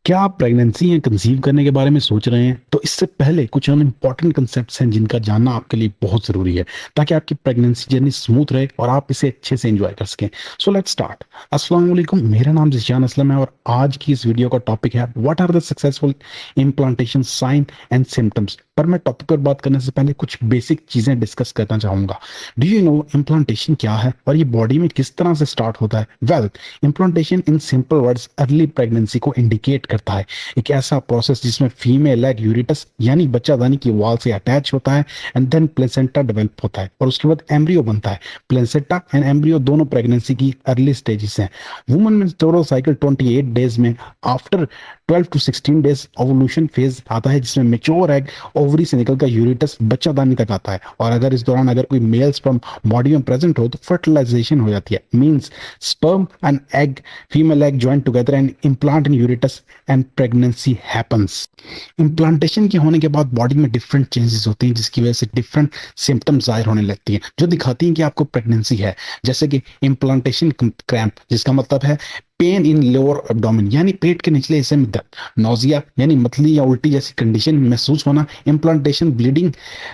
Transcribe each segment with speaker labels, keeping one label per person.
Speaker 1: क्या आप प्रेगनेंसी या कंसीव करने के बारे में सोच रहे हैं? तो इससे पहले कुछ इंपॉर्टेंट कंसेप्ट्स हैं जिनका जानना आपके लिए बहुत जरूरी है, ताकि आपकी प्रेगनेंसी जर्नी स्मूथ रहे और आप इसे अच्छे से एंजॉय कर सकें। So let's start. अस्सलाम वालेकुम, मेरा नाम जिशान असलम है और आज की इस वीडियो का टॉपिक है what are the successful implantation sign and symptoms. पर मैं टॉपिक पर बात करने से पहले कुछ बेसिक चीजें डिस्कस करना चाहूंगा। डू यू नो इम्प्लांटेशन क्या है और ये बॉडी में किस तरह से स्टार्ट होता है? Well, implantation in simple words early pregnancy को इंडिकेट करता है। एक ऐसा प्रोसेस जिसमें फीमेल एग यूरिटस यानी बच्चादानी की वॉल से अटैच होता है एंड देन प्लेसेंटा डेवलप होता है और उसके बाद एम्ब्रियो बनता है। प्लेसेंटा एंड एम्ब्रियो दोनों प्रेगनेंसी की अर्ली स्टेजेस हैं। वुमन में टोटल साइकिल 28 डेज में after 12 to 16 days ovulation phase आता है, जिसमें मेच्योर एग ओवरी से निकलकर यूरिटस बच्चादानी तक आता है। और अगर इस दौरान अगर कोई मेल स्पर्म बॉडी में प्रेजेंट हो तो फर्टिलाइजेशन हो जाती है। Means sperm and egg, female egg join together and implant in यूरिटस एंड प्रेगनेंसी हैपन्स। इम्प्लांटेशन के होने के बाद बॉडी में डिफरेंट चेंजेस होती हैं, जिसकी वजह से डिफरेंट सिम्टम्स जाहिर होने लगती हैं जो दिखाती हैं कि आपको प्रेगनेंसी है। जैसे कि इम्प्लांटेशन क्रैम्प, जिसका मतलब है पेन इन लोअर एब्डोमेन यानी पेट के निचले हिस्से में दर्द। नोजिया यानी मतली या उल्टी जैसी कंडीशन महसूस होना। इम्प्लांटेशन ब्लीडिंग,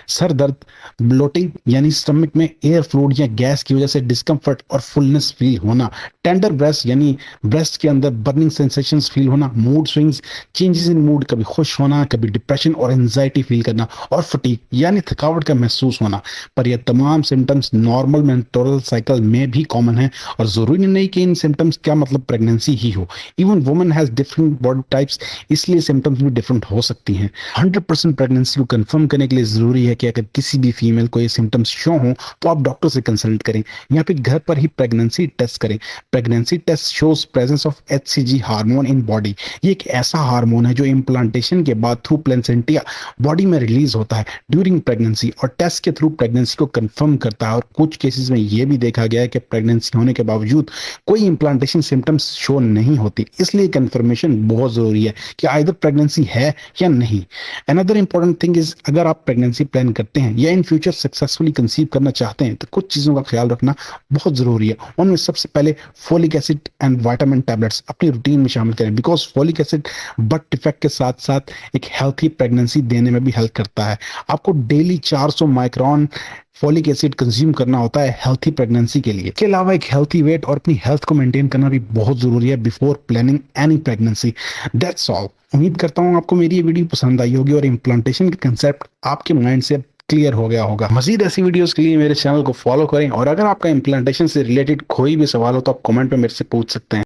Speaker 1: सर दर्द। ब्लोटिंग यानी स्टमक में एयर फ्लूइड या गैस की वजह से डिस्कम्फर्ट और फुलनेस फील होना। टेंडर ब्रेस्ट यानी ब्रेस्ट के अंदर बर्निंग सेंसेशंस फील होना। Mood swings, changes in mood, कभी खुश होना, कभी डिप्रेशन और एंजाइटी फील करना। और फटीग यानी थकावट का महसूस होना। पर यह तमाम सिम्टम्स नॉर्मल मेंस्ट्रुअल साइकिल में भी कॉमन है और जरूरी नहीं कि इन सिम्टम्स क्या मतलब प्रेगनेंसी ही हो। Even woman has different body types, इसलिए सिम्टम्स भी डिफरेंट हो सकती हैं। 100% प्रेगनेंसी को कंफर्म करने के लिए जरूरी है कि अगर किसी भी फीमेल को ये सिम्टम्स शो हो तो आप डॉक्टर से कंसल्ट करें या फिर घर पर ही प्रेगनेंसी टेस्ट करें। Pregnancy test shows presence of HCG hormone in body. ये एक ऐसा हार्मोन है जो इम्प्लांटेशन के बाद थ्रू प्लेसेंटिया बॉडी में रिलीज होता है ड्यूरिंग प्रेगनेंसी और टेस्ट के थ्रू प्रेगनेंसी को कंफर्म करता है। और कुछ केसेस में ये भी देखा गया है कि प्रेगनेंसी होने के बावजूद कोई इम्प्लांटेशन सिम्टम्स शो नहीं होती। इसलिए कंफर्मेशन बहुत जरूरी है कि आइदर प्रेगनेंसी है या नहीं। अनदर इंपॉर्टेंट थिंग इज, अगर आप प्रेगनेंसी प्लान करते हैं या इन फ्यूचर सक्सेसफुली कंसीव करना चाहते हैं तो कुछ चीजों का ख्याल रखना बहुत जरूरी है। उनमें सबसे पहले folic acid and vitamin tablets अपनी रूटीन में शामिल करें, because folic acid but effect के साथ साथ एक हेल्थी प्रेगनेंसी देने में भी हेल्प करता है। आपको daily 400 micron folic acid consume करना होता है हेल्थी प्रेगनेंसी के लिए। इसके अलावा एक हेल्थी वेट और अपनी हेल्थ को मेंटेन करना भी बहुत जरूरी है before planning any pregnancy. That's all. उम्मीद करता हूँ आपको मेरी ये वीडियो पसंद आई होगी और इम्प्लांटेशन का कंसेप्ट आपके माइंड से क्लियर हो गया होगा। मजीद ऐसी वीडियोस के लिए मेरे चैनल को फॉलो करें और अगर आपका इम्प्लांटेशन से रिलेटेड कोई भी सवाल हो तो आप कमेंट में मेरे से पूछ सकते हैं।